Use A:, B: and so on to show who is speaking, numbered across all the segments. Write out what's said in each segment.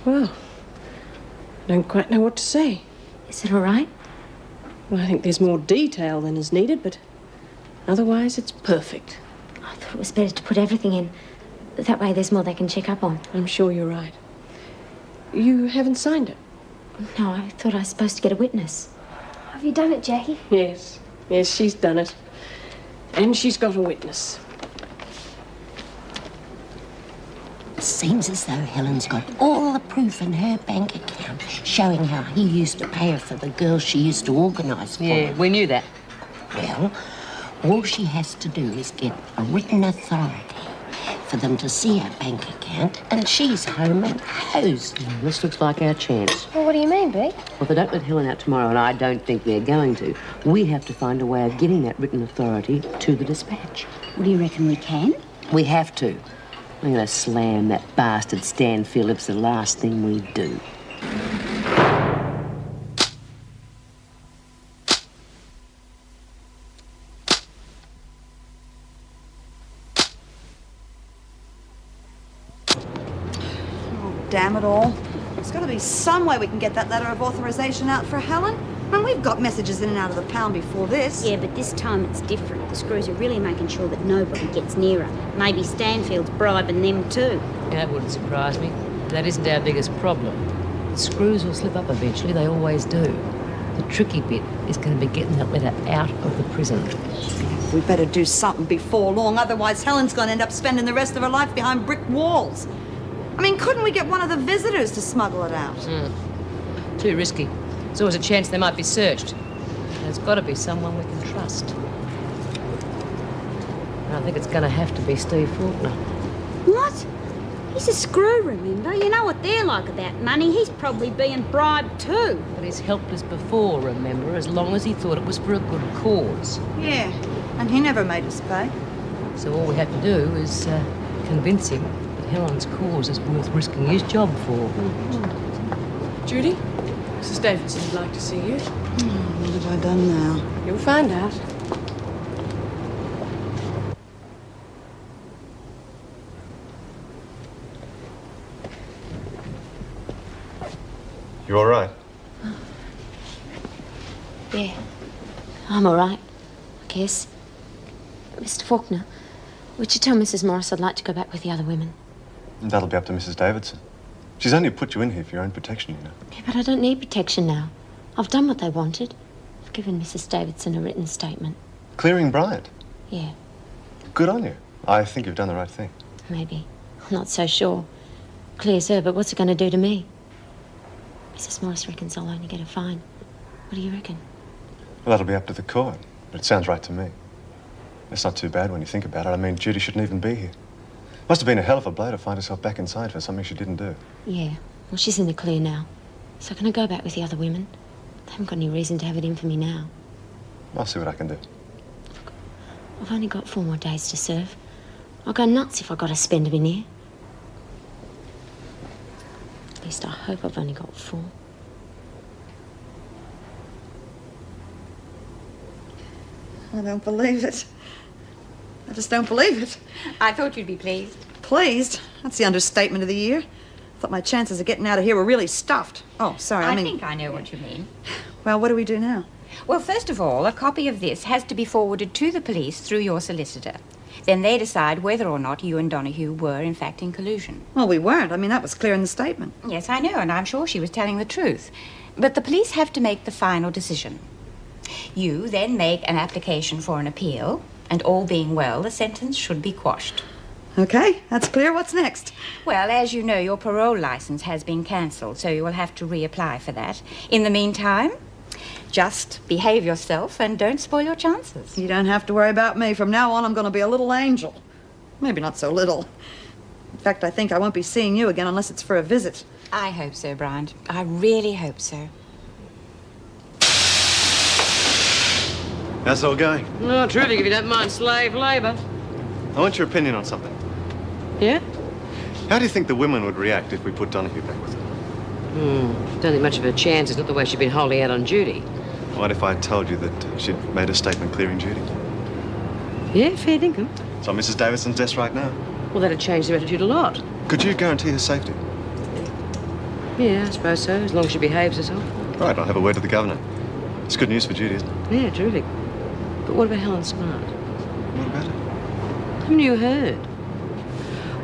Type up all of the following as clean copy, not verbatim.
A: Well, I don't quite know what to say.
B: Is it all right?
A: Well, I think there's more detail than is needed, but otherwise it's perfect.
B: I thought it was better to put everything in. That way there's more they can check up on.
A: I'm sure you're right. You haven't signed it?
B: No, I thought I was supposed to get a witness.
C: Have you done it, Jackie?
A: Yes. Yes, she's done it. And she's got a witness.
D: Seems as though Helen's got all the proof in her bank account showing how he used to pay her for the girls she used to organise for.
E: Yeah, we knew that.
D: Well, all she has to do is get a written authority for them to see her bank account, and she's home and hosed.
E: This looks like our chance.
C: Well, what do you mean, B?
E: Well, if they don't let Helen out tomorrow, and I don't think they're going to, we have to find a way of getting that written authority to the dispatch.
D: Well, do you reckon we can?
E: We have to. I'm going to slam that bastard Stan Phillips the last thing we do.
F: Damn it all. There's got to be some way we can get that letter of authorization out for Helen. I mean, we've got messages in and out of the pound before this.
G: Yeah, but this time it's different. The screws are really making sure that nobody gets near her. Maybe Stanfield's bribing them too.
E: That wouldn't surprise me. That isn't our biggest problem. The screws will slip up eventually, they always do. The tricky bit is going to be getting that letter out of the prison.
F: We better do something before long, otherwise Helen's going to end up spending the rest of her life behind brick walls. I mean, couldn't we get one of the visitors to smuggle it out?
E: Too risky. There's always a chance they might be searched. There's got to be someone we can trust. And I think it's going to have to be Steve Faulkner.
G: What? He's a screw, remember? You know what they're like about money. He's probably being bribed too.
E: But he's helped us before, remember, as long as he thought it was for a good cause.
F: Yeah, and he never made us pay.
E: So all we have to do is convince him that Helen's cause is worth risking his job for.
A: Judy, Mrs. Davidson would like to see you.
F: What have I done now?
A: You'll find out.
H: You all right?
B: Yeah, I'm all right, I guess. Mr. Faulkner, would you tell Mrs. Morris I'd like to go back with the other women?
H: That'll be up to Mrs. Davidson. She's only put you in here for your own protection, you know.
B: Yeah, but I don't need protection now. I've done what they wanted. I've given Mrs. Davidson a written statement.
H: Clearing Bryant?
B: Yeah,
H: Good on you. I think you've done the right thing.
B: maybe. I'm not so sure. Clears her, but what's it going to do to me? Mrs. Morris reckons I'll only get a fine. What do you reckon?
H: Well, that'll be up to the court. But it sounds right to me. It's not too bad when you think about it. I mean, Judy shouldn't even be here. Must have been a hell of a blow to find herself back inside for something she didn't do.
B: Yeah, well, she's in the clear now. So can I go back with the other women? They haven't got any reason to have it in for me now.
H: I'll see what I can do.
B: I've only got 4 more days to serve. I'll go nuts if I've got to spend them in here. At least I hope I've only got 4.
F: I don't believe it. I just don't believe it.
I: I thought you'd be pleased.
F: Pleased? That's the understatement of the year. I thought my chances of getting out of here were really stuffed. Oh, sorry, I mean...
I: think I know what you mean.
F: Well, what do we do now?
I: Well, first of all, a copy of this has to be forwarded to the police through your solicitor. Then they decide whether or not you and Donahue were, in fact, in collusion.
F: Well, we weren't. I mean, that was clear in the statement.
I: Yes, I know, and I'm sure she was telling the truth. But the police have to make the final decision. You then make an application for an appeal, and all being well, the sentence should be quashed.
F: Okay, that's clear. What's next?
I: Well, as you know, your parole license has been cancelled, so you will have to reapply for that. In the meantime, just behave yourself and don't spoil your chances.
F: You don't have to worry about me. From now on, I'm going to be a little angel. Maybe not so little. In fact, I think I won't be seeing you again unless it's for a visit.
I: I hope so, Bryant. I really hope so.
H: How's it all going?
E: Oh, terrific if you don't mind slave labour.
H: I want your opinion on something.
E: Yeah?
H: How do you think the women would react if we put Donahue back with her?
E: Don't think much of a chance. It's not the way she's been holding out on Judy.
H: What if I told you that she'd made a statement clearing Judy?
E: Yeah, fair dinkum.
H: It's on Mrs. Davidson's desk right now.
E: Well, that'd change their attitude a lot.
H: Could you guarantee her safety?
E: Yeah, I suppose so, as long as she behaves herself.
H: Right, I'll have a word to the governor. It's good news for Judy, isn't it?
E: Yeah, terrific. But what about Helen Smart?
H: What about it?
E: Haven't you heard?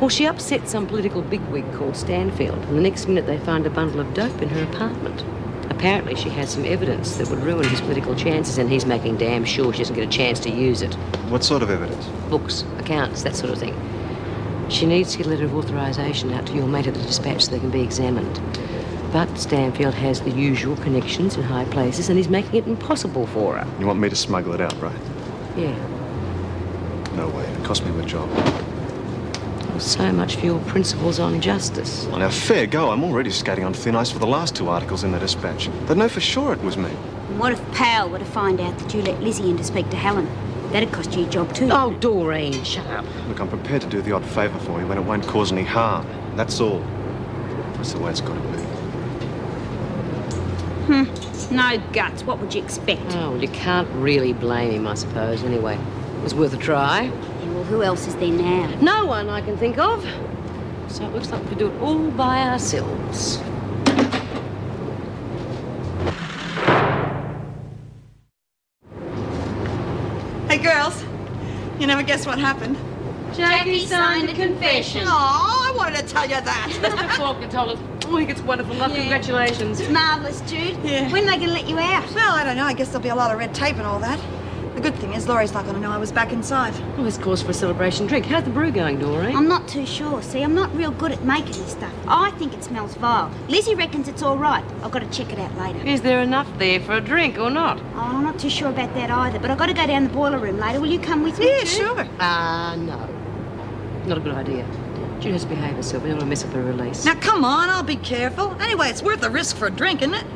E: Well, she upset some political bigwig called Stanfield, and the next minute they find a bundle of dope in her apartment. Apparently she has some evidence that would ruin his political chances, and he's making damn sure she doesn't get a chance to use it.
H: What sort of evidence?
E: Books, accounts, that sort of thing. She needs to get a letter of authorisation out to your mate at the Dispatch so they can be examined. But Stanfield has the usual connections in high places, and he's making it impossible for her.
H: You want me to smuggle it out, right?
E: Yeah.
H: No way. It cost me my job.
E: So much for your principles on justice.
H: Well, now, fair go. I'm already skating on thin ice for the last 2 articles in the Dispatch. They'd know for sure it was me.
G: And what if Pal were to find out that you let Lizzie in to speak to Helen? That'd cost you your job too.
E: Oh, Doreen, shut up.
H: Look, I'm prepared to do the odd favour for you when it won't cause any harm. That's all. That's the way it's got to be.
G: No guts. What would you expect?
E: Oh, well, you can't really blame him, I suppose, anyway. It was worth a try.
G: Yeah, well, who else is there now?
E: No one I can think of. So it looks like we could do it all by ourselves.
F: Hey, girls. You never guess what happened.
G: Jackie signed a confession.
F: Oh, I wanted to tell you that.
E: Mr. Faulkner told us. Oh, he gets wonderful luck.
G: Yeah.
E: Congratulations.
G: It's marvellous, Jude.
F: Yeah.
G: When are they going to let you out?
F: Well, I don't know. I guess there'll be a lot of red tape and all that. The good thing is Laurie's not going to know I was back inside.
E: Well, it's cause for a celebration drink. How's the brew going, Doreen?
G: I'm not too sure. See, I'm not real good at making this stuff. I think it smells vile. Lizzie reckons it's all right. I've got to check it out later.
E: Is there enough there for a drink or not?
G: Oh, I'm not too sure about that either, but I've got to go down the boiler room later. Will you come with me,
F: Yeah,
G: Jude?
F: sure.
E: No. Not a good idea. Jude has to behave herself. We don't want to mess up her release.
F: Now, come on. I'll be careful. Anyway, it's worth the risk for a drink, isn't it?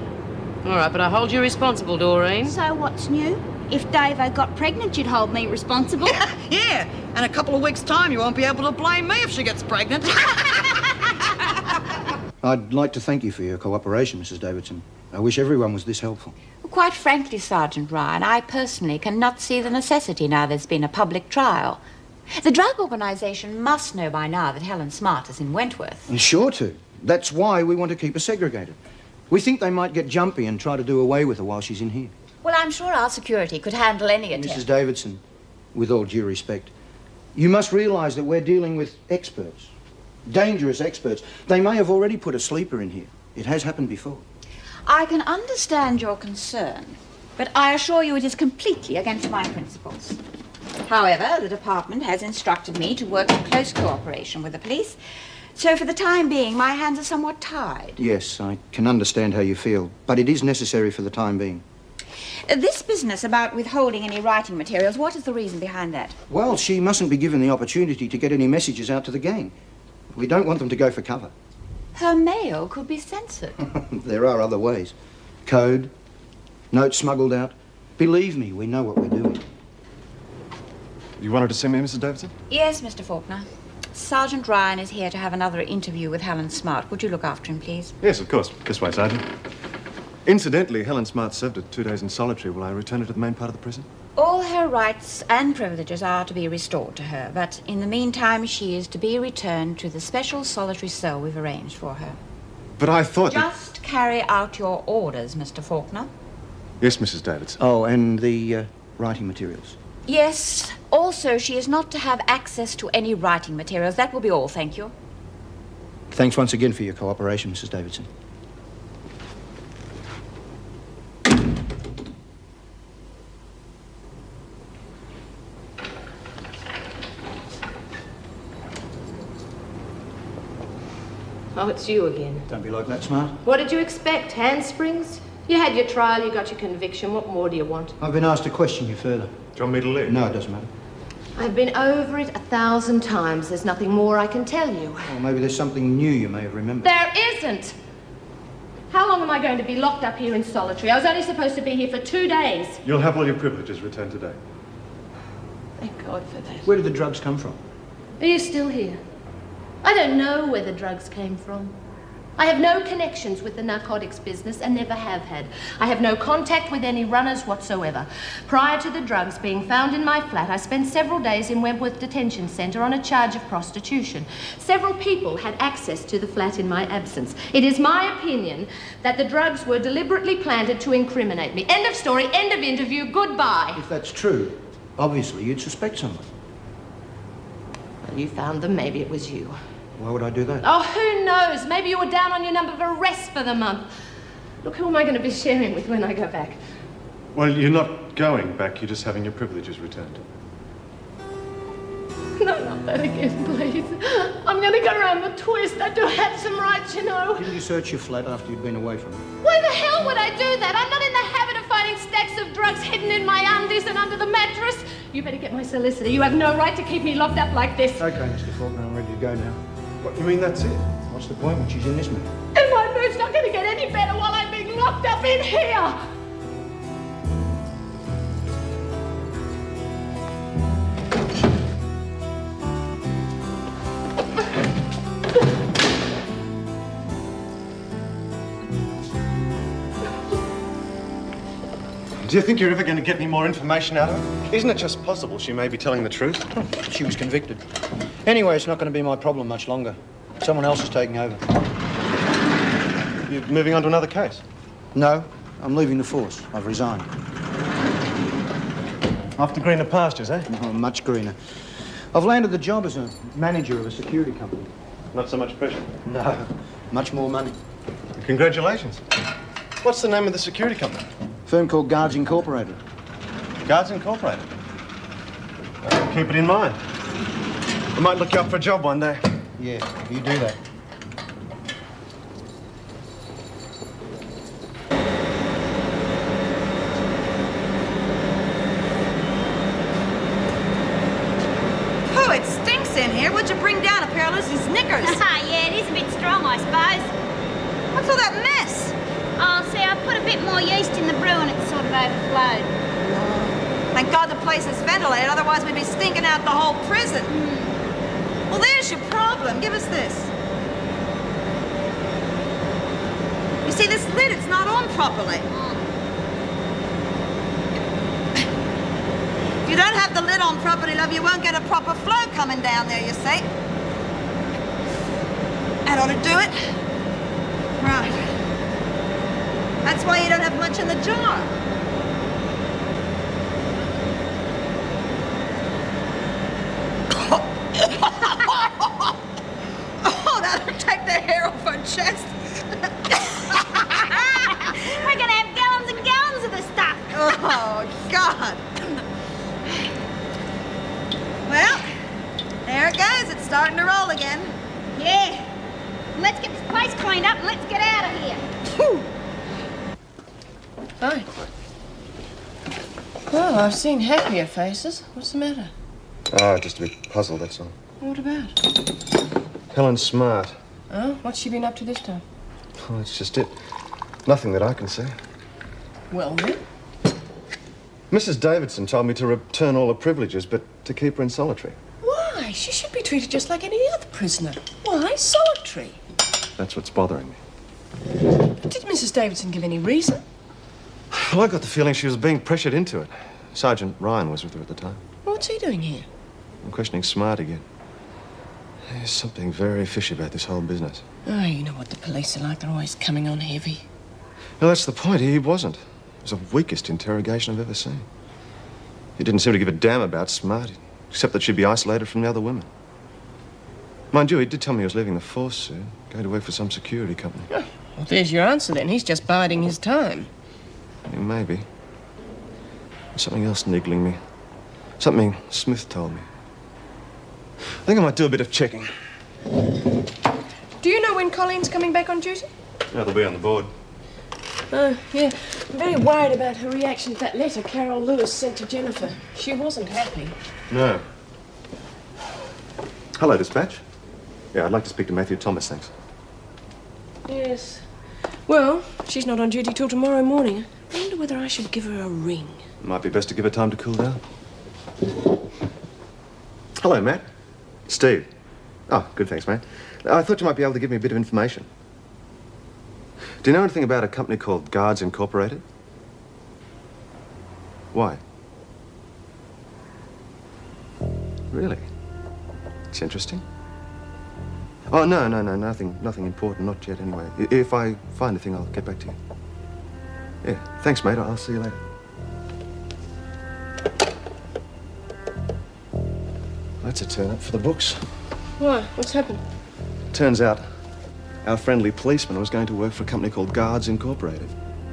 E: All right, but I hold you responsible, Doreen.
G: So what's new? If Davo got pregnant, you'd hold me responsible.
F: Yeah. And a couple of weeks' time, you won't be able to blame me if she gets pregnant.
J: I'd like to thank you for your cooperation, Mrs. Davidson. I wish everyone was this helpful.
I: Quite frankly, Sergeant Ryan, I personally cannot see the necessity now there's been a public trial. The drug organization must know by now that Helen Smart is in Wentworth.
J: Sure to. That's why we want to keep her segregated. We think they might get jumpy and try to do away with her while she's in here.
I: Well, I'm sure our security could handle any attempt.
J: Mrs. Davidson, with all due respect, you must realise that we're dealing with experts. Dangerous experts. They may have already put a sleeper in here. It has happened before.
I: I can understand your concern, but I assure you it is completely against my principles. However, the department has instructed me to work in close cooperation with the police, so for the time being, my hands are somewhat tied.
J: Yes, I can understand how you feel, but it is necessary for the time being.
I: This business about withholding any writing materials, what is the reason behind that?
J: Well, she mustn't be given the opportunity to get any messages out to the gang. We don't want them to go for cover.
I: Her mail could be censored.
J: There are other ways. Code, notes smuggled out. Believe me, we know what we're doing.
H: You wanted to see me, Mrs. Davidson?
I: Yes, Mr. Faulkner. Sergeant Ryan is here to have another interview with Helen Smart. Would you look after him, please?
H: Yes, of course. This way, Sergeant. Incidentally, Helen Smart served her 2 days in solitary. Will I return her to the main part of the prison?
I: All her rights and privileges are to be restored to her, but in the meantime, she is to be returned to the special solitary cell we've arranged for her.
H: But I thought that...
I: Just carry out your orders, Mr. Faulkner.
H: Yes, Mrs. Davidson.
J: Oh, and the writing materials.
I: Yes. Also, she is not to have access to any writing materials. That will be all, thank you.
J: Thanks once again for your cooperation, Mrs. Davidson.
A: Oh, it's you again.
J: Don't be like that, Smart.
A: What did you expect? Handsprings? You had your trial, you got your conviction. What more do you want?
J: I've been asked to question you further.
H: Do you want me to leave?
J: No, it doesn't matter.
A: I've been over it 1,000 times. There's nothing more I can tell you.
J: Or maybe there's something new you may have remembered.
A: There isn't! How long am I going to be locked up here in solitary? I was only supposed to be here for 2 days.
H: You'll have all your privileges returned today.
A: Thank God for that.
J: Where did the drugs come from?
A: Are you still here? I don't know where the drugs came from.
K: I have no connections with the narcotics business and never have had. I have no contact with any runners whatsoever. Prior to the drugs being found in my flat, I spent several days in Wentworth Detention Centre on a charge of prostitution. Several people had access to the flat in my absence. It is my opinion that the drugs were deliberately planted to incriminate me. End of story, end of interview, goodbye.
J: If that's true, obviously you'd suspect someone.
K: Well, you found them, maybe it was you.
J: Why would I do that?
K: Oh, who knows? Maybe you were down on your number of arrests for the month. Look, who am I going to be sharing with when I go back?
H: Well, you're not going back. You're just having your privileges returned.
K: No, not that again, please. I'm going to go around the twist. I do have some rights, you know.
J: Didn't you search your flat after you'd been away from it?
K: Why the hell would I do that? I'm not in the habit of finding stacks of drugs hidden in my undies and under the mattress. You better get my solicitor. You have no right to keep me locked up like this.
J: Okay, Mr. Faulkner, I'm ready to go now.
H: What, you mean that's it?
J: What's the point when she's in this mood?
K: And my mood's not going to get any better while I'm being locked up in here.
H: Do you think you're ever going to get any more information out of her? Isn't it just possible she may be telling the truth?
J: She was convicted. Anyway, it's not going to be my problem much longer. Someone else is taking over.
H: You're moving on to another case?
J: No, I'm leaving the force. I've resigned.
H: Off to greener pastures, eh?
J: Oh, much greener. I've landed the job as a manager of a security company.
H: Not so much pressure?
J: No, much more money.
H: Congratulations. What's the name of the security company?
J: Firm called Guards Incorporated.
H: Guards Incorporated. Keep it in mind. I might look you up for a job one day.
J: Yeah, you do that.
F: Oh, it stinks in here. What'd you bring down? A pair of Lucy's knickers?
G: Yeah, it is a bit strong, I suppose.
F: What's all that mess?
G: Oh, see, I put a bit more yeast in the brew and it sort of overflowed.
F: Thank God the place is ventilated, otherwise we'd be stinking out the whole prison. Well, there's your problem. Give us this. You see, this lid, it's not on properly. If you don't have the lid on properly, love, you won't get a proper flow coming down there, you see. That ought to do it. Right. That's why you don't have much in the jar. Oh, that'll take the hair off her chest.
G: We're going to have gallons and gallons of this stuff.
F: Oh, God. Well, there it goes. It's starting to roll again.
G: Yeah. Let's get this place cleaned up and let's get out of here.
F: Whew.
A: Hi. Well, I've seen happier faces. What's the matter?
H: Oh, just a bit puzzled, that's all.
A: What about?
H: Helen Smart.
A: Oh, what's she been up to this time?
H: Oh, that's just it. Nothing that I can see.
A: Well, then.
H: Mrs. Davidson told me to return all her privileges, but to keep her in solitary.
A: Why? She should be treated just like any other prisoner. Why solitary?
H: That's what's bothering me.
A: Did Mrs. Davidson give any reason?
H: Well, I got the feeling she was being pressured into it. Sergeant Ryan was with her at the time.
A: What's he doing here?
H: I'm questioning Smart again. There's something very fishy about this whole business.
A: Oh, you know what the police are like. They're always coming on heavy.
H: Well, that's the point. He wasn't. It was the weakest interrogation I've ever seen. He didn't seem to give a damn about Smart, except that she'd be isolated from the other women. Mind you, he did tell me he was leaving the force soon, going to work for some security company.
A: Oh, well, there's your answer then. He's just biding his time.
H: Yeah, maybe. There's something else niggling me. Something Smith told me. I think I might do a bit of checking.
A: Do you know when Colleen's coming back on duty?
H: Yeah, they'll be on the board.
A: Oh, yeah. I'm very worried about her reaction to that letter Carol Lewis sent to Jennifer. She wasn't happy.
H: No. Hello, dispatch. Yeah, I'd like to speak to Matthew Thomas, thanks.
A: Yes. Well, she's not on duty till tomorrow morning. I wonder whether I should give her a ring.
H: Might be best to give her time to cool down. Hello, Matt. Steve. Oh, good, thanks, mate. I thought you might be able to give me a bit of information. Do you know anything about a company called Guards Incorporated? Why? Really? It's interesting. Oh, no, nothing important, not yet anyway. If I find anything, I'll get back to you. Yeah, thanks, mate. I'll see you later. That's a turn up for the books.
A: Why? What's happened?
H: Turns out our friendly policeman was going to work for a company called Guards Incorporated.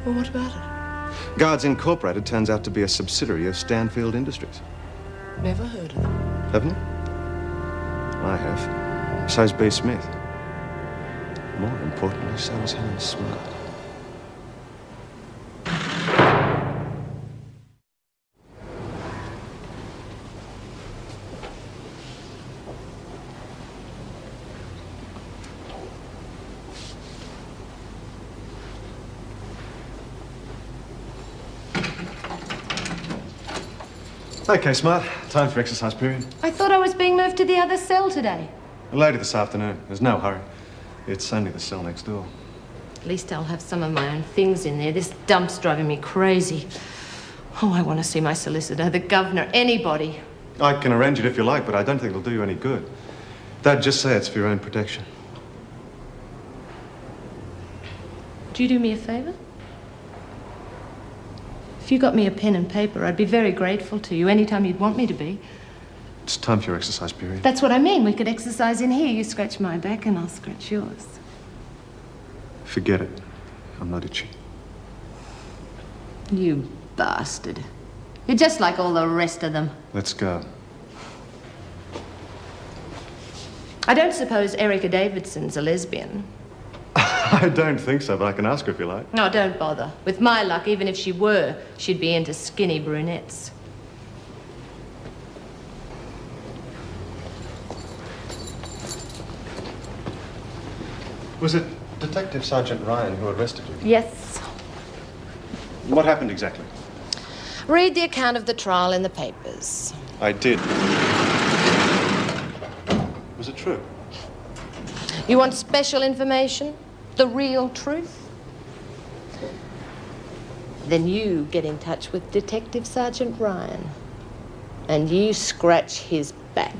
A: Well, what about it?
H: Guards Incorporated turns out to be a subsidiary of Stanfield Industries.
A: Never heard of them.
H: Haven't you? I have. So's B. Smith. More importantly, so is Helen Smart. Okay, Smart. Time for exercise period.
K: I thought I was being moved to the other cell today.
H: Later this afternoon. There's no hurry. It's only the cell next door.
K: At least I'll have some of my own things in there. This dump's driving me crazy. Oh, I want to see my solicitor, the governor, anybody.
H: I can arrange it if you like, but I don't think it'll do you any good. They'd just say it's for your own protection.
K: Do you do me a favour? If you got me a pen and paper, I'd be very grateful to you anytime you'd want me to be.
H: It's time for your exercise period.
K: That's what I mean. We could exercise in here. You scratch my back and I'll scratch yours.
H: Forget it. I'm not itchy.
K: You bastard. You're just like all the rest of them.
H: Let's go.
K: I don't suppose Erica Davidson's a lesbian.
H: I don't think so, but I can ask her if you like.
K: No, don't bother. With my luck, even if she were, she'd be into skinny brunettes.
H: Was it Detective Sergeant Ryan who arrested you?
K: Yes.
H: What happened exactly?
K: Read the account of the trial in the papers.
H: I did. Was it true?
K: You want special information? The real truth? Then you get in touch with Detective Sergeant Ryan. And you scratch his back.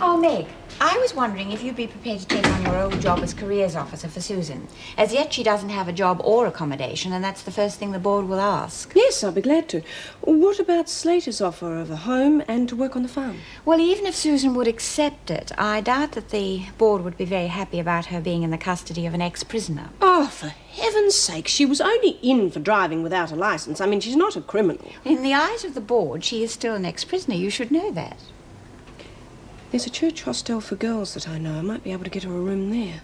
I: Oh, Meg, I was wondering if you'd be prepared to take on your old job as careers officer for Susan. As yet, she doesn't have a job or accommodation, and that's the first thing the board will ask.
A: Yes, I'll be glad to. What about Slater's offer of a home and to work on the farm?
I: Well, even if Susan would accept it, I doubt that the board would be very happy about her being in the custody of an ex-prisoner.
A: Oh, for heaven's sake, she was only in for driving without a licence. I mean, she's not a criminal.
I: In the eyes of the board, she is still an ex-prisoner. You should know that.
A: There's a church hostel for girls that I know. I might be able to get her a room there.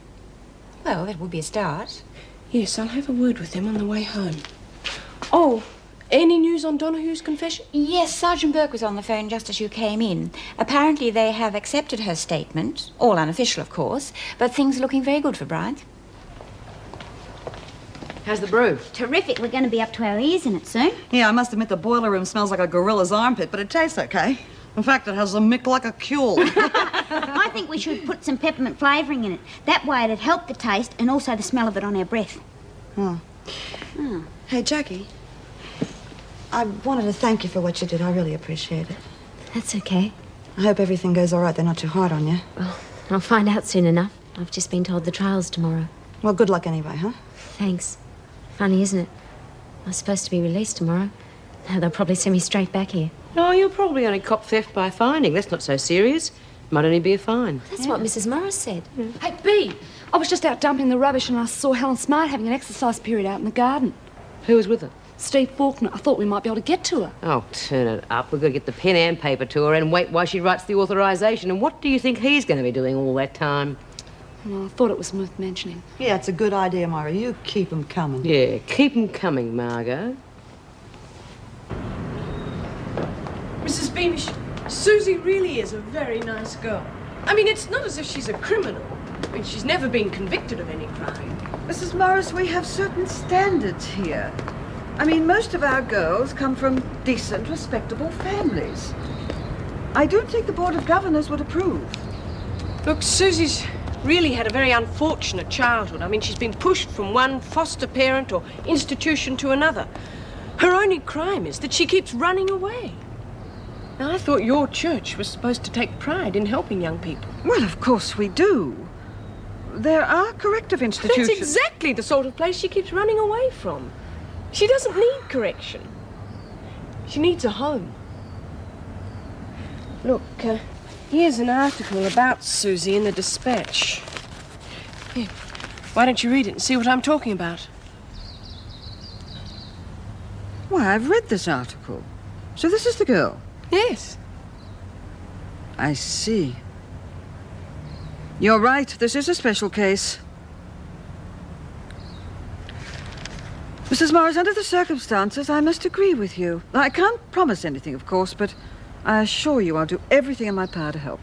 I: Well, that would be a start.
A: Yes, I'll have a word with them on the way home. Oh, any news on Donohue's confession?
I: Yes, Sergeant Burke was on the phone just as you came in. Apparently they have accepted her statement, all unofficial, of course, but things are looking very good for Bryant.
E: How's the brew?
G: Terrific. We're going to be up to our ears in it soon.
F: Yeah, I must admit the boiler room smells like a gorilla's armpit, but it tastes okay. In fact, it has a mick like a cule.
G: I think we should put some peppermint flavouring in it. That way it'd help the taste and also the smell of it on our breath.
F: Oh. Hey, Jackie, I wanted to thank you for what you did. I really appreciate it.
B: That's okay.
F: I hope everything goes all right. They're not too hard on you.
B: Well, I'll find out soon enough. I've just been told the trial's tomorrow.
F: Well, good luck anyway, huh?
B: Thanks. Funny, isn't it? I was supposed to be released tomorrow. Now they'll probably send me straight back here.
E: No, you'll probably only cop theft by finding. That's not so serious. Might only be a fine.
B: That's what Mrs. Morris said.
L: Hey, B, I was just out dumping the rubbish and I saw Helen Smart having an exercise period out in the garden.
E: Who was with her?
L: Steve Faulkner. I thought we might be able to get to her.
E: Oh, turn it up. We've got to get the pen and paper to her and wait while she writes the authorisation. And what do you think he's going to be doing all that time?
L: Well, I thought it was worth mentioning.
F: Yeah, it's a good idea, Myra. You keep 'em coming.
E: Yeah, keep 'em coming, Margot.
A: Mrs. Beamish, Susie really is a very nice girl. I mean, it's not as if she's a criminal. I mean, she's never been convicted of any crime.
F: Mrs. Morris, we have certain standards here. I mean, most of our girls come from decent, respectable families. I don't think the Board of Governors would approve.
A: Look, Susie's really had a very unfortunate childhood. I mean, she's been pushed from one foster parent or institution to another. Her only crime is that she keeps running away. Now, I thought your church was supposed to take pride in helping young people.
F: Well, of course we do. There are corrective institutions.
A: That's exactly the sort of place she keeps running away from. She doesn't need correction. She needs a home. Look, here's an article about Susie in the Dispatch. Here, why don't you read it and see what I'm talking about?
F: Why, I've read this article. So this is the girl?
A: Yes.
F: I see. You're right, this is a special case. Mrs. Morris, under the circumstances, I must agree with you. I can't promise anything, of course, but I assure you I'll do everything in my power to help.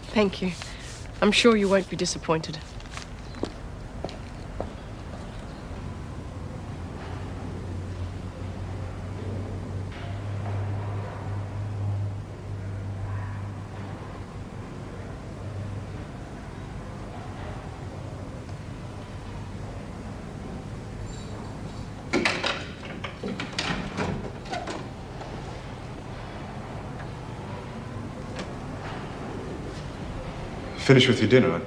A: Thank you. I'm sure you won't be disappointed.
H: Finish with your dinner. I'd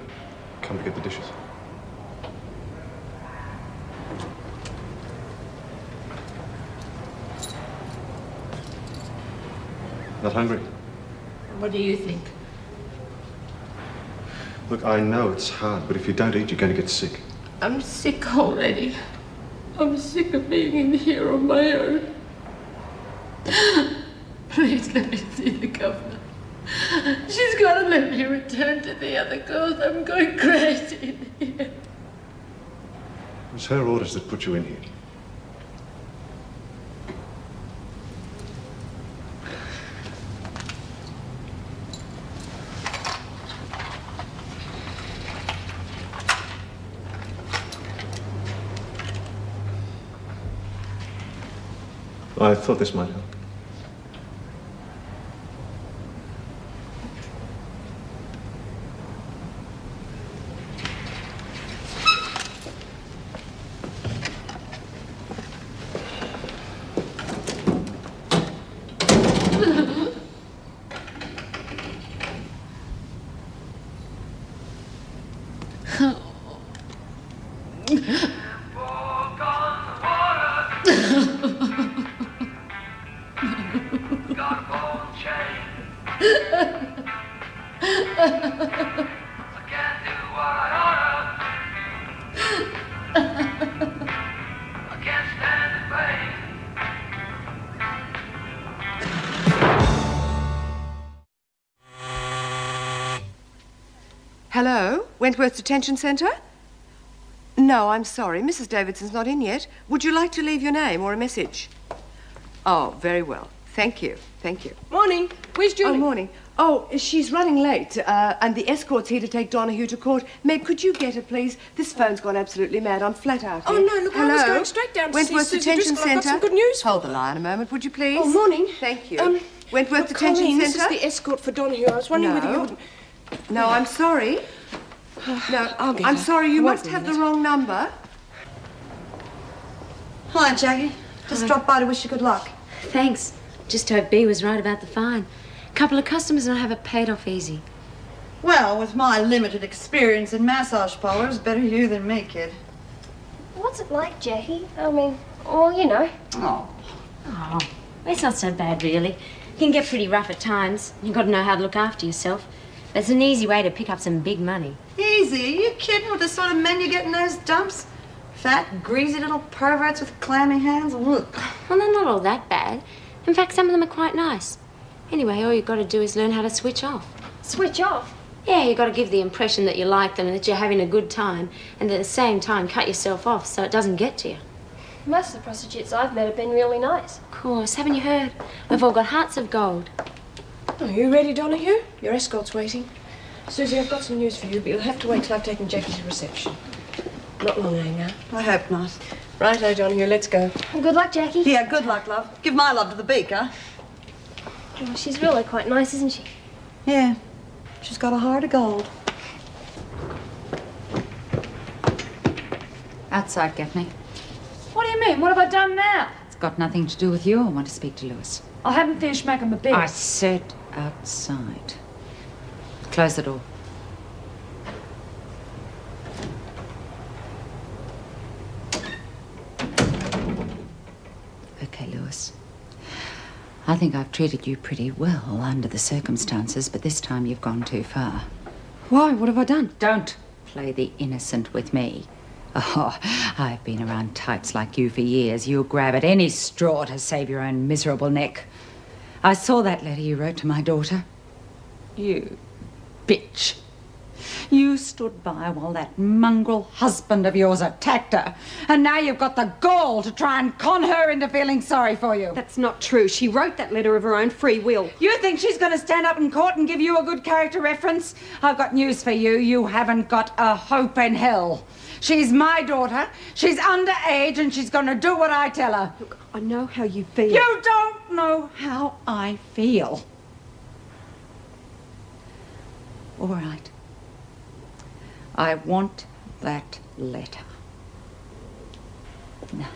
H: come to get the dishes. Not hungry?
K: What do you think?
H: Look, I know it's hard, but if you don't eat, you're going to get sick.
K: I'm sick already. I'm sick of being in here on my own. Please let me see the governor. She's got to let me return to the other girls. I'm going crazy in here.
H: It was her orders that put you in here. I thought this might help.
M: Hello? Wentworth Detention Centre? No, I'm sorry. Mrs. Davidson's not in yet. Would you like to leave your name or a message? Oh, very well. Thank you. Thank you.
A: Morning. Where's Julie?
M: Oh, morning. Oh, she's running late, and the escort's here to take Donahue to court. Meg, could you get her, please? This phone's gone absolutely mad. I'm flat out here.
A: Oh, no, look,
M: Hello?
A: I was going straight down to
M: Wentworth
A: see Susie
M: Detention
A: Driscoll. I've got
M: Centre?
A: some good news for
M: Hold
A: her.
M: the line a moment, would you please?
A: Oh, morning.
M: Thank you. Wentworth Detention
A: Colleen,
M: Centre?
A: this is the escort for Donahue. I was wondering whether you would...
M: No, I'm sorry. No,
A: I'll get
M: I'm
A: her.
M: sorry, you
A: I won't
M: must
A: be
M: have
A: a
M: the
A: minute.
M: wrong number.
F: Hi, Jackie. Just dropped by to wish you good luck.
B: Thanks. Just hope B was right about the fine. Couple of customers and I have it paid off easy.
F: Well, with my limited experience in massage parlors, better you than me, kid.
C: What's it like, Jackie? I mean, well, you know.
F: Oh.
B: Oh, it's not so bad, really. You can get pretty rough at times. You've got to know how to look after yourself. But it's an easy way to pick up some big money.
F: Easy? Are you kidding with the sort of men you get in those dumps? Fat, greasy little perverts with clammy hands? Look.
B: Well, they're not all that bad. In fact, some of them are quite nice. Anyway, all you've got to do is learn how to switch off.
C: Switch off?
B: Yeah, you've got to give the impression that you like them and that you're having a good time, and at the same time cut yourself off so it doesn't get to you.
C: Most of the prostitutes I've met have been really nice.
B: Of course, haven't you heard? We've all got hearts of gold.
A: Are you ready, Donahue? Your escort's waiting. Susie, I've got some news for you, but you'll have to wait till I've taken Jackie to reception. Not long, eh, now?
F: I hope not.
A: Righto, Donahue, let's go.
C: Well, good luck, Jackie.
F: Yeah, good luck, love. Give my love to the beak, huh?
C: Well, she's really quite nice, isn't she?
F: Yeah. She's got a heart of gold.
I: Outside, Gaffney.
L: What do you mean? What have I done now?
I: It's got nothing to do with you. I want to speak to Lewis.
L: I haven't finished making my bed.
I: I said outside. Close the door. Okay, Lewis. I think I've treated you pretty well under the circumstances, but this time you've gone too far.
L: Why? What have I done?
I: Don't play the innocent with me. Oh, I've been around types like you for years. You'll grab at any straw to save your own miserable neck. I saw that letter you wrote to my daughter. You bitch. You stood by while that mongrel husband of yours attacked her. And now you've got the gall to try and con her into feeling sorry for you.
L: That's not true. She wrote that letter of her own free will.
I: You think she's going to stand up in court and give you a good character reference? I've got news for you. You haven't got a hope in hell. She's my daughter. She's underage and she's going to do what I tell her.
L: Look, I know how you feel.
I: You don't know how I feel. All right. I want that letter. Now.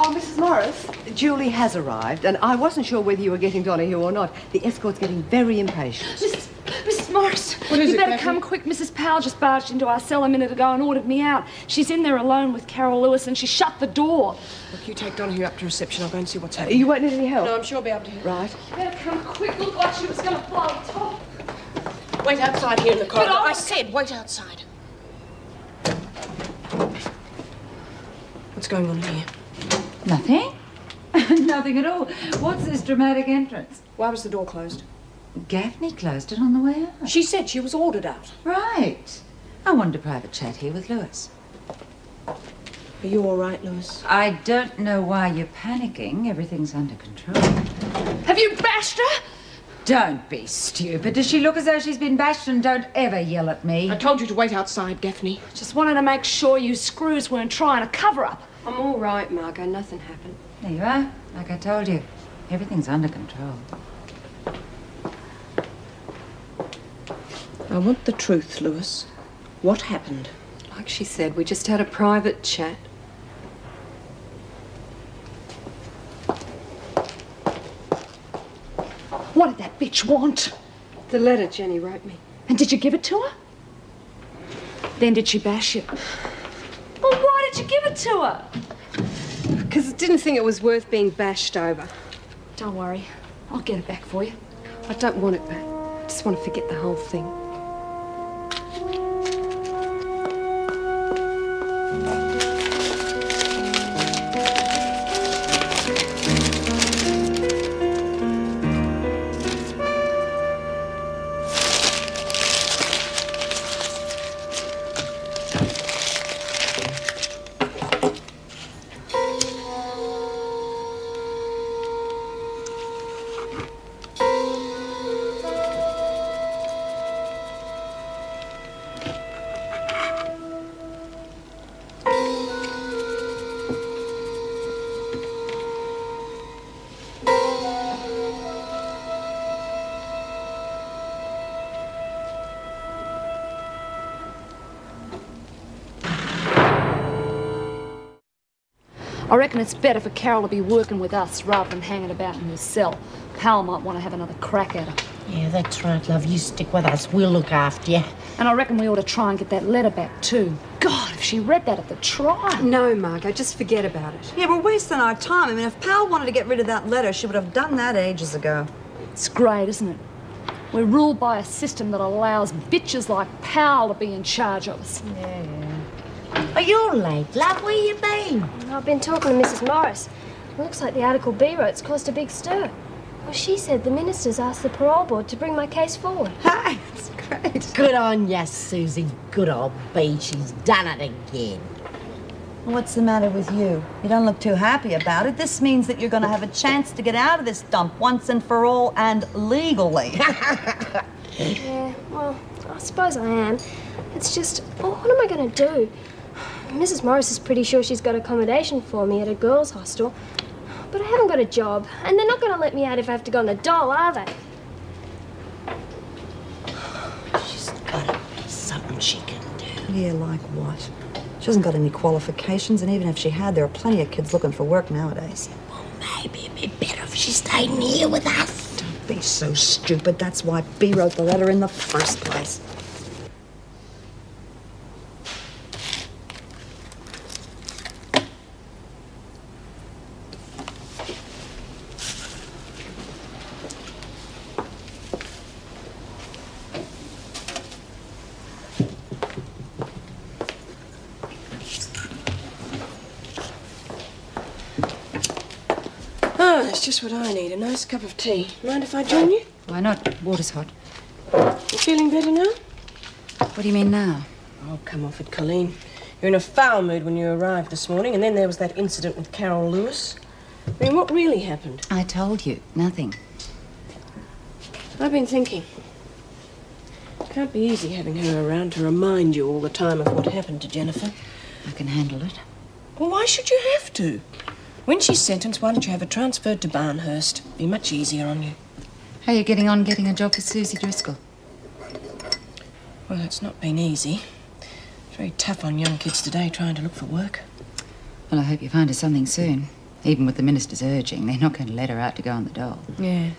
M: Oh, Mrs. Morris, Julie has arrived, and I wasn't sure whether you were getting Donahue or not. The escort's getting very impatient.
L: Mrs. Morris,
M: What is
L: you
M: it,
L: better
M: Becky?
L: come quick. Mrs. Powell just barged into our cell a minute ago and ordered me out. She's in there alone with Carol Lewis, and she shut the door.
A: Look, you take Donahue up to reception. I'll go and see what's happening.
M: You won't need any help.
A: No, I'm sure I'll be able to.
M: Right.
L: You better come quick. Looked like she was going to fly the top.
A: Wait outside here in the corridor.
L: But
A: I said wait outside. What's going on here?
I: Nothing? Nothing at all. What's this dramatic entrance?
A: Why was the door closed?
I: Gaffney closed it on the way out.
A: She said she was ordered out.
I: Right. I wanted a private chat here with Lewis.
A: Are you all right, Lewis?
I: I don't know why you're panicking. Everything's under control.
L: Have you bashed her?
I: Don't be stupid. Does she look as though she's been bashed? And don't ever yell at me.
A: I told you to wait outside, Gaffney.
L: Just wanted to make sure you screws weren't trying to cover up.
A: I'm all right, Margot. Nothing happened.
I: There you are. Like I told you. Everything's under control.
A: I want the truth, Lewis. What happened?
L: Like she said, we just had a private chat. What did that bitch want?
A: The letter Jenny wrote me.
L: And did you give it to her? Then did she bash you? Well, why did you give it to her?
A: Because I didn't think it was worth being bashed over.
L: Don't worry. I'll get it back for you.
A: I don't want it back. I just want to forget the whole thing.
L: I reckon it's better for Carol to be working with us rather than hanging about in her cell. Hal might want to have another crack at her.
D: Yeah, that's right, love. You stick with us. We'll look after you.
L: And I reckon we ought to try and get that letter back too. God, if she read that at the trial.
A: No, Margot, just forget about it.
F: Yeah, we're wasting our time. I mean, if Pal wanted to get rid of that letter, she would have done that ages ago.
L: It's great, isn't it? We're ruled by a system that allows bitches like Powell to be in charge of us.
D: Yeah. Are you late, love? Where you been?
C: I've been talking to Mrs. Morris. It looks like the article B wrote's caused a big stir. Well, she said the ministers asked the parole board to bring my case forward.
F: Hi, that's great.
D: Good on ya, Susie. Good old bee. She's done it again.
F: What's the matter with you? You don't look too happy about it. This means that you're going to have a chance to get out of this dump once and for all and legally.
C: Yeah, well, I suppose I am. It's just, oh, what am I going to do? Mrs. Morris is pretty sure she's got accommodation for me at a girls' hostel. But I haven't got a job, and they're not going to let me out if I have to go on the dole, are they?
F: Clear like what? She hasn't got any qualifications, and even if she had, there are plenty of kids looking for work nowadays.
D: Well, maybe it'd be better if she stayed here with us.
F: Don't be so stupid. That's why B wrote the letter in the first place.
A: Oh, that's just what I need, a nice cup of tea. Mind if I join you?
I: Why not? Water's hot.
A: You feeling better now?
I: What do you mean now?
A: Oh, come off it, Colleen. You're in a foul mood when you arrived this morning, and then there was that incident with Carol Lewis. I mean, what really happened?
I: I told you, nothing.
A: I've been thinking. It can't be easy having her around to remind you all the time of what happened to Jennifer.
I: I can handle it.
A: Well, why should you have to? When she's sentenced, why don't you have her transferred to Barnhurst? Be much easier on you.
I: How are you getting on getting a job with Susie Driscoll?
A: Well, it's not been easy. It's very tough on young kids today trying to look for work.
I: Well, I hope you find her something soon. Even with the minister's urging, they're not going to let her out to go on the dole.
A: Yeah.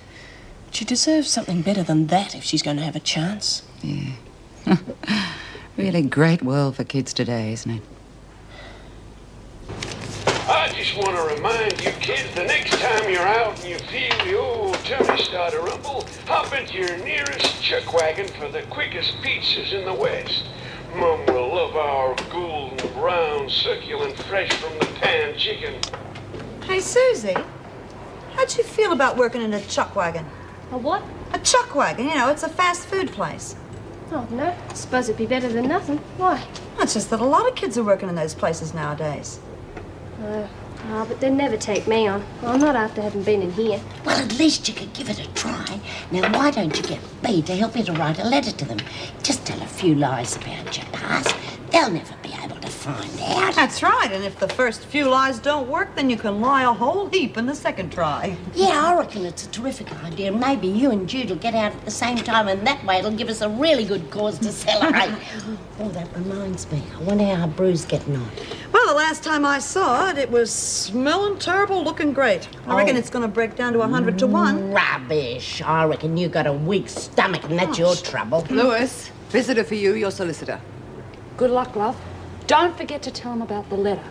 A: She deserves something better than that if she's going to have a chance.
I: Yeah. Really great world for kids today, isn't it?
N: I just want to remind you kids, the next time you're out and you feel the old tummy start to rumble, hop into your nearest chuck wagon for the quickest pizzas in the West. Mum will love our golden brown, succulent, fresh from the pan chicken.
F: Hey, Susie, how'd you feel about working in a chuck wagon?
C: A what?
F: A chuck wagon, you know, it's a fast food place.
C: Oh, no. I suppose it'd be better than nothing. Why?
F: It's just that a lot of kids are working in those places nowadays.
C: But they'd never take me on. Well, not after having been in here.
D: Well, at least you could give it a try. Now, why don't you get B to help you to write a letter to them? Just tell a few lies about your past. They'll never be able to find out.
F: That's right, and if the first few lies don't work, then you can lie a whole heap in the second try.
D: Yeah, I reckon it's a terrific idea. Maybe you and Jude will get out at the same time, and that way it'll give us a really good cause to celebrate. Oh, that reminds me. I wonder how Bru's getting on.
F: Well, the last time I saw it, it was smelling terrible, looking great. I reckon it's going to break down to 100 to 1.
D: Rubbish. I reckon you got a weak stomach, and that's your trouble.
M: Lewis, visitor for you, your solicitor.
L: Good luck, love. Don't forget to tell him about the letter.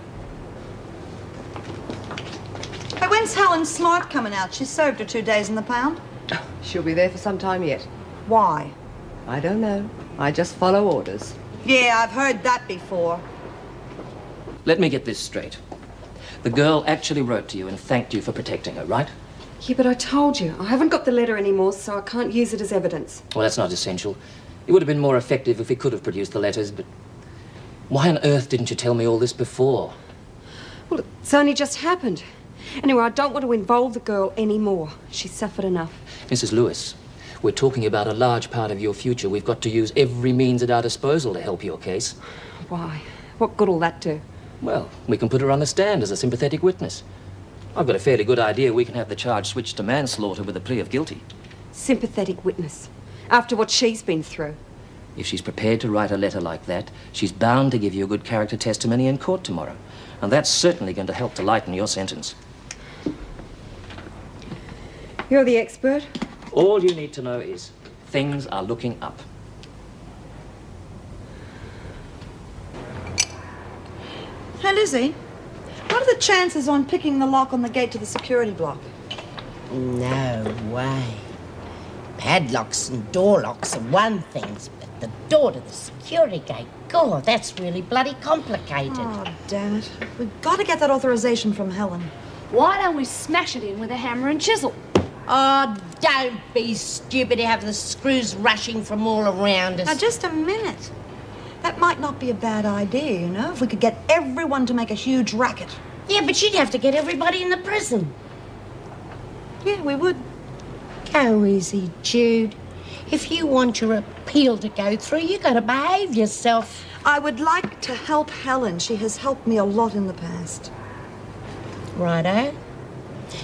F: Hey, when's Helen Smart coming out? She served her 2 days in the pound.
M: She'll be there for some time yet.
F: Why?
M: I don't know. I just follow orders.
F: Yeah, I've heard that before.
O: Let me get this straight. The girl actually wrote to you and thanked you for protecting her, right?
P: Yeah, but I told you, I haven't got the letter anymore, so I can't use it as evidence.
O: Well, that's not essential. It would have been more effective if we could have produced the letters, but why on earth didn't you tell me all this before?
P: Well, it's only just happened. Anyway, I don't want to involve the girl anymore. She's suffered enough.
O: Mrs. Lewis, we're talking about a large part of your future. We've got to use every means at our disposal to help your case.
P: Why? What good will that do?
O: Well, we can put her on the stand as a sympathetic witness. I've got a fairly good idea we can have the charge switched to manslaughter with a plea of guilty.
P: Sympathetic witness. After what she's been through.
O: If she's prepared to write a letter like that, she's bound to give you a good character testimony in court tomorrow. And that's certainly going to help to lighten your sentence.
P: You're the expert.
O: All you need to know is things are looking up.
F: Hey, Lizzie, what are the chances on picking the lock on the gate to the security block?
D: No way. Padlocks and door locks are one thing, but the door to the security gate, God, that's really bloody complicated.
F: Oh, damn it. We've got to get that authorization from Helen.
L: Why don't we smash it in with a hammer and chisel?
D: Oh, don't be stupid to have the screws rushing from all around us.
F: Now, just a minute. That might not be a bad idea, you know, if we could get everyone to make a huge racket.
D: Yeah, but you'd have to get everybody in the prison.
F: Yeah, we would.
D: Go easy, Jude. If you want your appeal to go through, you got to behave yourself.
F: I would like to help Helen. She has helped me a lot in the past.
D: Righto.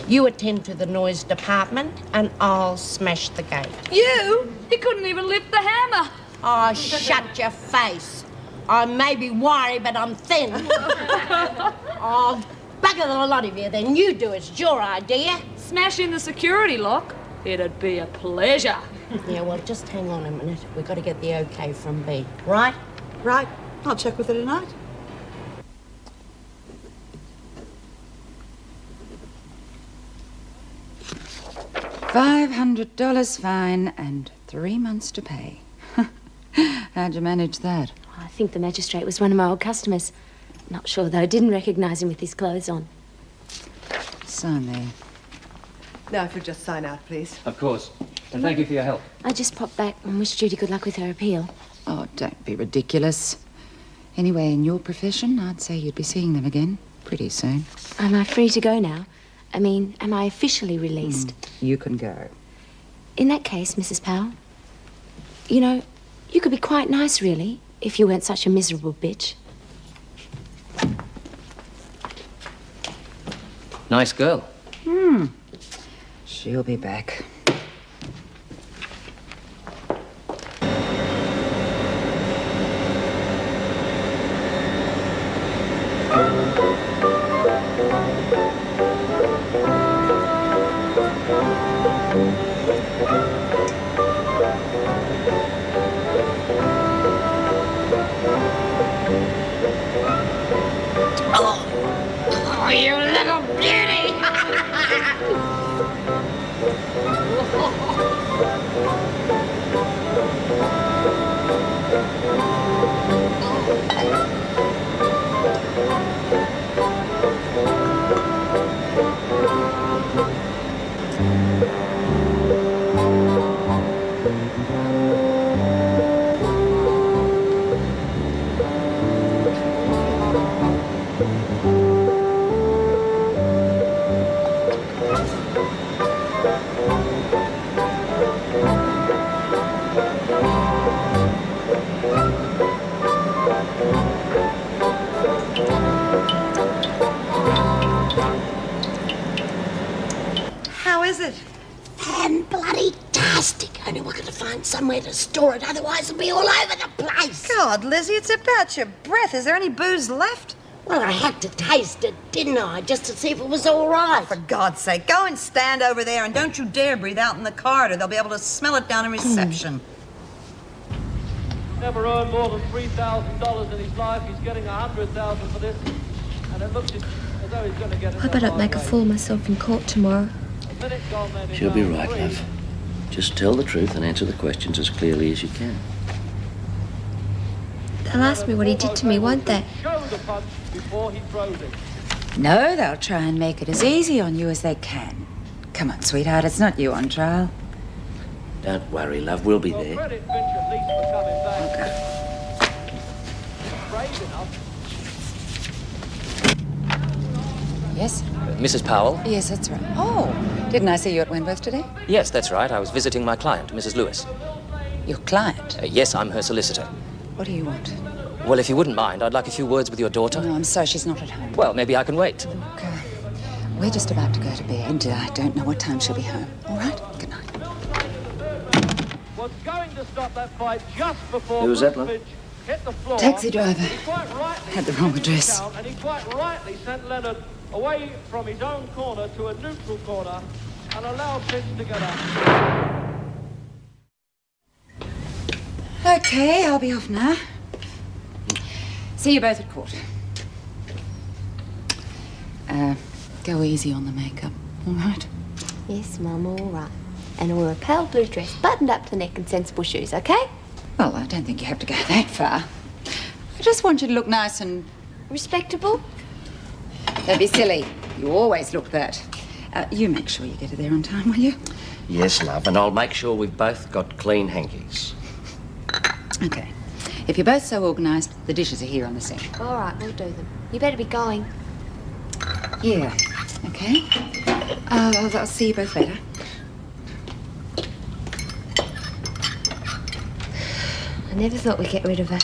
D: You attend to the noise department, and I'll smash the gate.
L: You? He couldn't even lift the hammer.
D: Oh, shut your face. I may be wiry, but I'm thin. Oh, bugger the lot of you, then. You do. It's your idea.
L: Smash in the security lock. It'd be a pleasure.
D: Yeah, well, just hang on a minute. We've got to get the okay from B, right?
F: Right. I'll check with her tonight. $500 fine and 3 months to pay. How'd you manage that?
B: I think the magistrate was one of my old customers. Not sure, though. Didn't recognise him with his clothes on.
F: Sign there.
M: Now, if you'll just sign out, please.
O: Of course. And thank you for your help.
B: I just popped back and wished Judy good luck with her appeal.
F: Oh, don't be ridiculous. Anyway, in your profession, I'd say you'd be seeing them again pretty soon.
B: Am I free to go now? I mean, am I officially released?
F: You can go.
B: In that case, Mrs. Powell, you know, you could be quite nice, really, if you weren't such a miserable bitch.
O: Nice girl.
F: She'll be back.
D: Oh, you little beauty!
F: How is it?
D: Fan-bloody-tastic. Only we're going to find somewhere to store it, otherwise it'll be all over the place.
F: God, Lizzie, it's about your breath. Is there any booze left?
D: Well, I had to taste it, didn't I? Just to see if it was all right.
F: For God's sake, go and stand over there and don't you dare breathe out in the corridor. They'll be able to smell it down in reception.
Q: Never earned more than $3,000 in his life. He's getting $100,000 for this. And it looks as though he's going to get it.
C: I hope I don't make a fool of myself in court tomorrow.
O: She'll be right, love. Just tell the truth and answer the questions as clearly as you can.
C: They'll ask me what he did to me, won't they?
F: No, they'll try and make it as easy on you as they can. Come on, sweetheart, it's not you on trial.
O: Don't worry, love. We'll be there.
F: Yes?
O: Mrs. Powell?
F: Yes, that's right. Oh, didn't I see you at Wentworth today?
O: Yes, that's right. I was visiting my client, Mrs. Lewis.
F: Your client?
O: Yes, I'm her solicitor.
F: What do you want?
O: Well, if you wouldn't mind, I'd like a few words with your daughter.
F: No, I'm sorry, she's not at home.
O: Well, maybe I can wait.
F: Look, we're just about to go to bed. I don't know what time she'll be home. All right? Good night.
Q: Was going to stop that fight just before
O: Who was that, love?
Q: hit the floor.
F: Taxi driver.
Q: He quite rightly
F: Had the wrong address.
Q: And he quite rightly sent Leonard away from his own corner to a neutral corner and allowed Finch to get up.
F: Okay, I'll be off now. See you both at court. Go easy on the makeup, all right?
B: Yes, Mum, all right. And I wear a pale blue dress, buttoned up to the neck and sensible shoes, okay?
F: Well, I don't think you have to go that far. I just want you to look nice and...
B: respectable?
F: Don't be silly. You always look that. You make sure you get her there on time, will you?
O: Yes, love, and I'll make sure we've both got clean hankies.
F: Okay. If you're both so organised, the dishes are here on the sink.
B: All right, we'll do them. You better be going.
F: Yeah. Okay. I'll see you both later.
C: I never thought we'd get rid of her.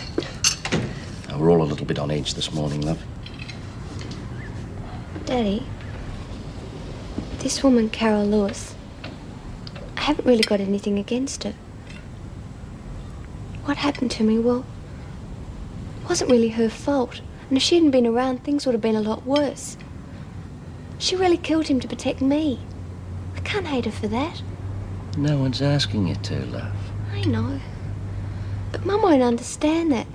O: We're all a little bit on edge this morning, love.
C: Daddy, this woman, Carol Lewis, I haven't really got anything against her. What happened to me? Well, It wasn't really her fault. And if she hadn't been around, things would have been a lot worse. She really killed him to protect me. I can't hate her for that.
O: No one's asking you to, love.
C: I know. But Mum won't understand that.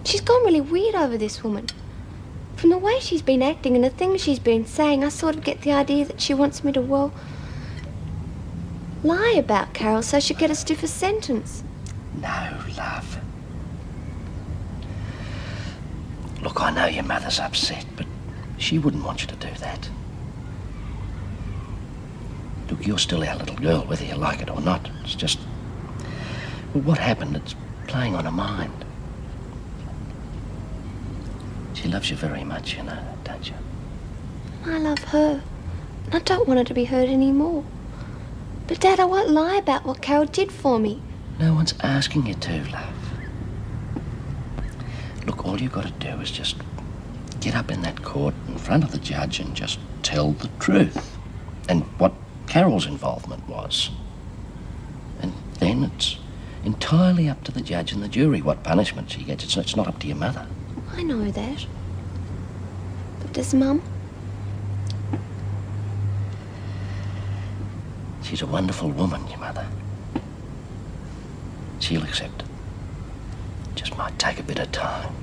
C: She's gone really weird over this woman. From the way she's been acting and the things she's been saying, I sort of get the idea that she wants me to, well, lie about Carol so she'll get a stiffer sentence.
O: No, love. Look, I know your mother's upset, but she wouldn't want you to do that. Look, you're still our little girl, whether you like it or not. It's just... well, what happened, it's playing on her mind. She loves you very much, you know, don't you?
C: I love her. I don't want her to be hurt anymore. But, Dad, I won't lie about what Carol did for me.
O: No one's asking you to, love. Look, all you've got to do is just get up in that court in front of the judge and just tell the truth. And what Carol's involvement was. And then it's entirely up to the judge and the jury what punishment she gets. It's not up to your mother.
C: I know that. But does Mum?
O: She's a wonderful woman, your mother. She'll accept it. Just might take a bit of time.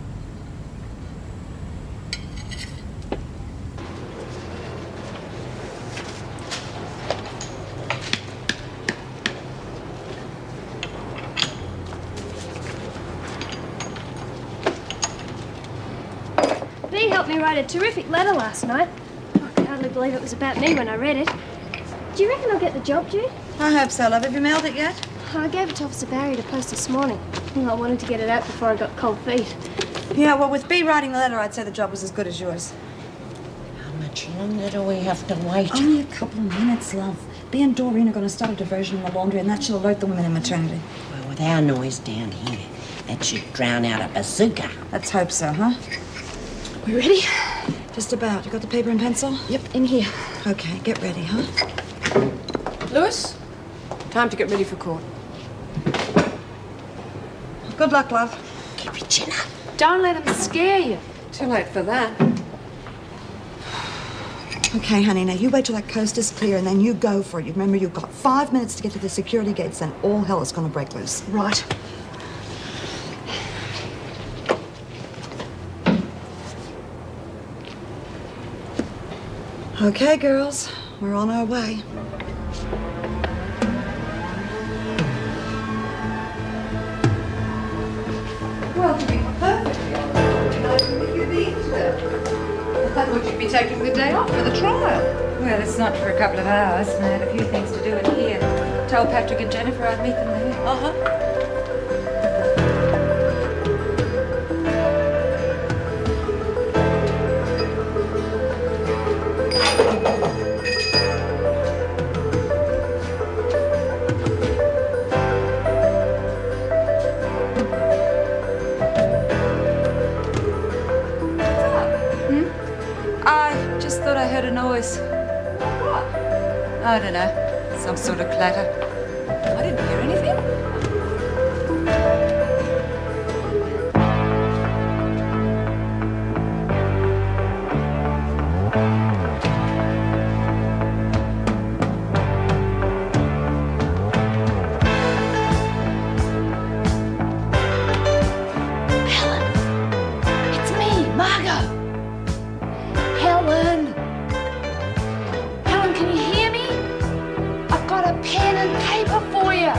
C: Bea helped me write a terrific letter last night. I can hardly believe it was about me when I read it. Do you reckon I'll get the job, Jude?
F: I hope so, love. Have you mailed it yet?
C: I gave it to Officer Barry to post this morning. I wanted to get it out before I got cold feet.
F: Yeah, well, with Bea writing the letter, I'd say the job was as good as yours.
D: How much longer do we have to wait?
F: Only a couple of minutes, love. Bea and Doreen are going to start a diversion in the laundry, and that should alert the women in maternity.
D: Well, with our noise down here, that should drown out a bazooka.
F: Let's hope so, huh?
C: We ready?
F: Just about. You got the paper and pencil?
C: Yep, in here.
F: Okay, get ready, huh?
A: Lewis, time to get ready for court.
F: Good luck, love.
D: Keep your chin up.
A: Don't let them scare you. Too late for that.
F: Okay, honey, now you wait till that coast is clear and then you go for it. You remember, you've got 5 minutes to get to the security gates, then all hell is going to break loose.
A: Right.
F: Okay, girls, we're on our way.
M: Well, to be perfectly honest, you'd be I thought you'd be taking the day off for the trial.
R: Well, it's not for a couple of hours, and I had a few things to do in here. Told Patrick and Jennifer I'd meet them there.
A: Uh-huh.
R: I just thought I heard a noise.
M: What?
R: I don't know. Some sort of clatter.
A: I didn't hear anything.
G: It's me, Margot. Helen. Helen, can you hear me? I've got a pen and paper for you.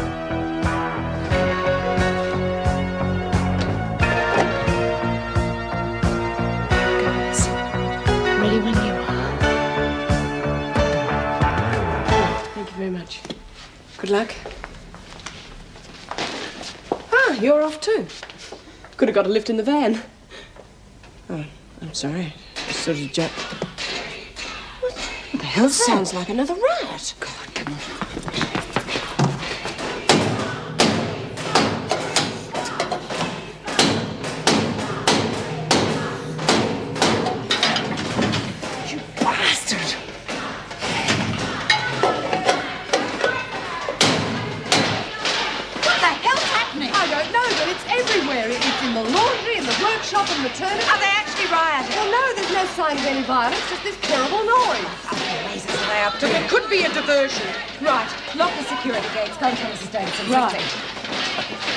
A: Girls, ready when you are. Thank you very much. Good luck. Ah, you're off too. Could have got a lift in the van. Oh, I'm sorry. Just sort of jet. What the hell? Sounds like another riot. God, come on. You bastard!
M: What the hell's happening? I don't know, but it's everywhere. It's in the laundry, in the workshop. shop and return it?
R: Are they actually rioting?
M: Well, no, there's no sign of any violence, just this terrible noise.
R: Jesus, are they up to
M: It could be a diversion.
R: Right, lock the security gates. Go and tell Mrs. Davidson.
M: Right.
R: Quickly.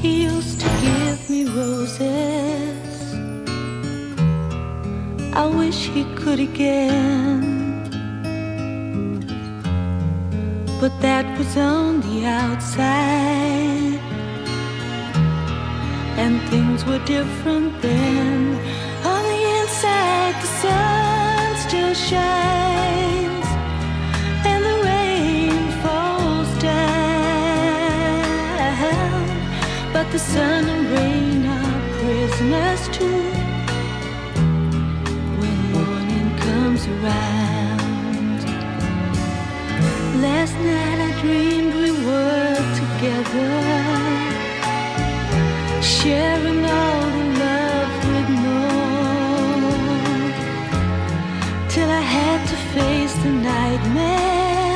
S: He used to give me roses. I wish he could again, but that was on the outside, and things were different then. On the inside, the sun still shines, and the rain falls down, but the sun and rain are prisoners too when morning comes around. Last night I dreamed we were together, sharing all the love we'd known, till I had to face the nightmare